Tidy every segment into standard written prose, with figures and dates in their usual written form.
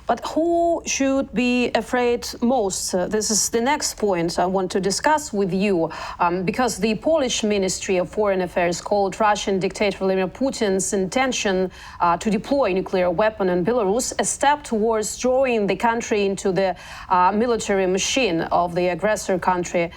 But who should be afraid most? This is the next point I want to discuss with you, because the Polish Ministry of Foreign Affairs called Russian dictator Vladimir Putin's intention to deploy a nuclear weapon in Belarus a step towards drawing the country into the military machine of the aggressor country.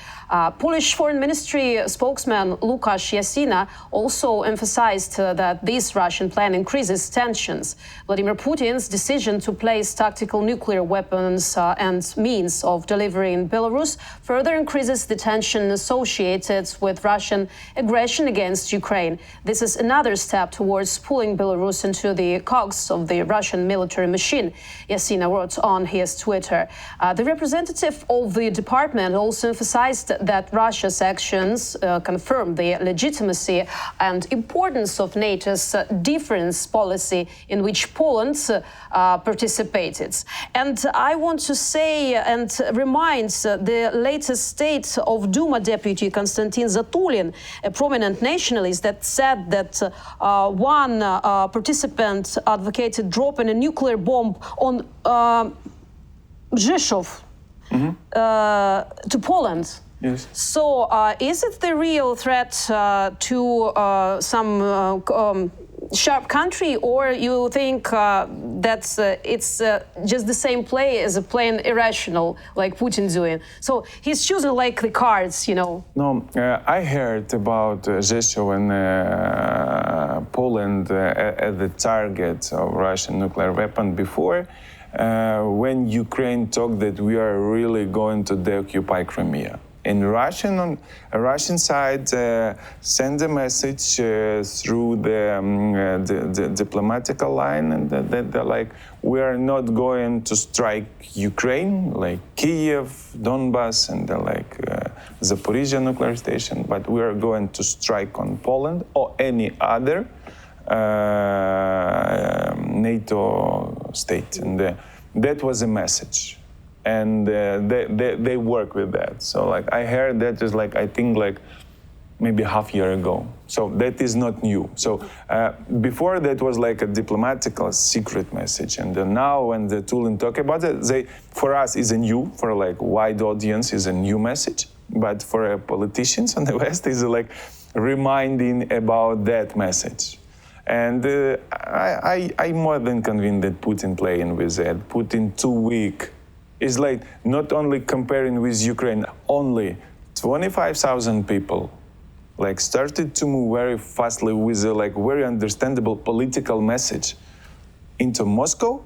Polish Foreign Ministry spokesman Łukasz Jasina also emphasized that this Russian plan increases tensions. Vladimir Putin's decision to place tactical nuclear weapons and means of delivery in Belarus further increases the tension associated with Russian aggression against Ukraine. This is another step towards pulling Belarus into the cogs of the Russian military machine, Jasina wrote on his Twitter. The representative of the department also emphasized that Russia's actions confirm the legitimacy and importance of NATO's defense policy in which Poland participated. And I want to say and remind the latest state of Duma deputy Konstantin Zatulin, a prominent nationalist, that said that one participant advocated dropping a nuclear bomb on Rzeszów to Poland. Yes. So is it the real threat to some sharp country, or you think that it's just the same play as a plain irrational, like Putin doing? So he's choosing like the cards, you know. No, I heard about Rzeszów and Poland as the target of Russian nuclear weapon before, when Ukraine talked that we are really going to deoccupy Crimea. And on Russian side send a message through the diplomatic line, and that they're like, we are not going to strike Ukraine, like Kiev, Donbass, and like Zaporizhia nuclear station, but we are going to strike on Poland or any other NATO state. And that was a message. And they work with that. So like I heard that is like, I think like maybe half year ago. So that is not new. So before that was like a diplomatical secret message. And now when the Tulin talk about it, for us is a new, for like wide audience is a new message. But for politicians on the West is like reminding about that message. And I'm more than convinced that Putin playing with that. Putin too weak. Is like not only comparing with Ukraine, only 25,000 people like started to move very fastly with a like very understandable political message into Moscow.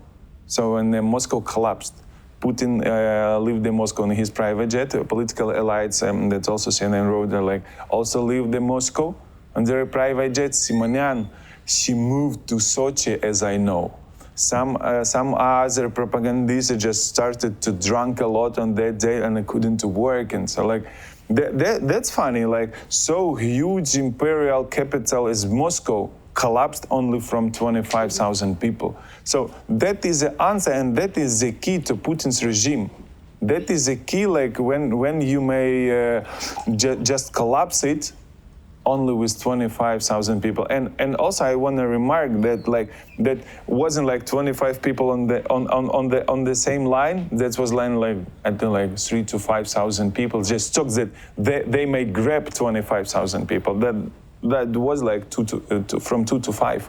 So when Moscow collapsed, Putin left Moscow on his private jet. Political elites that also CNN wrote like also left Moscow on their private jet. Simonian, she moved to Sochi, as I know. Some other propagandists just started to drink a lot on that day and it couldn't work. And so like, that's funny, like so huge imperial capital as Moscow collapsed only from 25,000 people. So that is the answer, and that is the key to Putin's regime. That is the key, like when you may just collapse it, only with 25,000 people, and also I want to remark that like that wasn't like 25 people on the same line. That was line like I think like 3,000 to 5,000 people. Just took that they may grab 25,000 people. That was like from 2 to 5.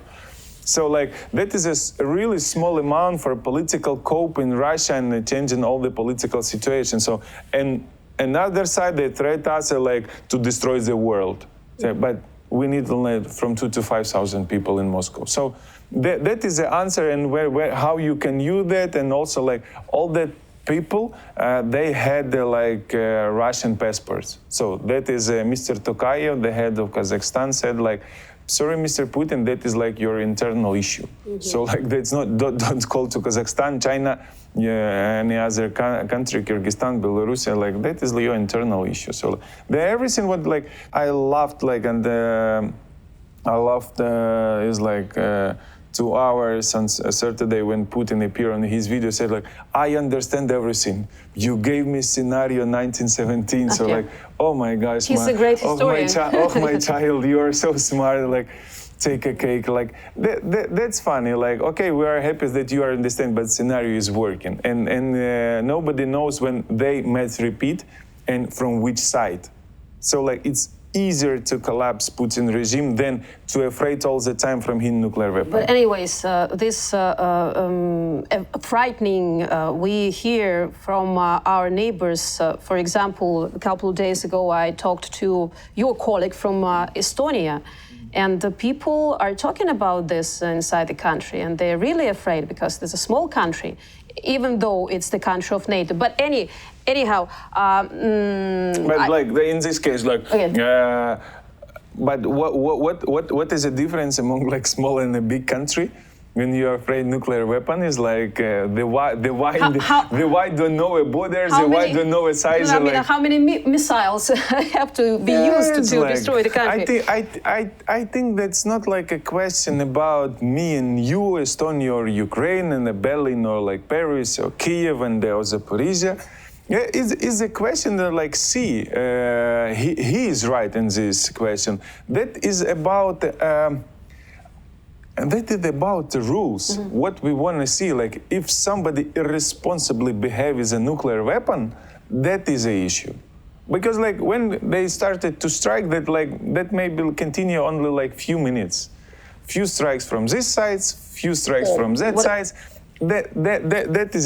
So like that is a really small amount for political cope in Russia and changing all the political situation. So and another side they threat us like to destroy the world. But we need only from 2 to 5,000 people in Moscow. So that is the answer, and how you can use that, and also like all that people, they had like Russian passports. So that is Mr. Tokayev, the head of Kazakhstan, said like, sorry, Mr. Putin, that is like your internal issue. Mm-hmm. So like that's not, don't call to Kazakhstan, China, any other country, Kyrgyzstan, Belarus, like that is your internal issue. So everything what like I loved like, and I loved is like 2 hours on Saturday when Putin appeared on his video, said like, I understand everything. You gave me scenario 1917. So like, oh my gosh. He's a great historian. Oh my child, you are so smart. Like, take a cake. Like that's funny. Like, okay, we are happy that you understand, but scenario is working, and nobody knows when they might repeat and from which side. So like it's easier to collapse Putin regime than to afraid all the time from his nuclear weapon. But anyways, this frightening we hear from our neighbors. For example, a couple of days ago, I talked to your colleague from Estonia, and the people are talking about this inside the country, and they're really afraid because it's a small country, even though it's the country of NATO. But anyhow, in this case, like, okay. But what is the difference among like small and a big country? When you're afraid nuclear weapon is like the why don't know a borders, the why don't know a size. I mean, like, how many missiles have to be used to like, destroy the country? I think that's not like a question about me and you, Estonia or Ukraine, and Berlin or like Paris or Kiev and Zaporizhia. Yeah, it's a question that, like, see, he is right in this question. That is about the rules. Mm-hmm. What we want to see, like, if somebody irresponsibly behaves with a nuclear weapon, that is an issue. Because, like, when they started to strike, that maybe continue only like few minutes, few strikes from this side, few strikes from that side. That is a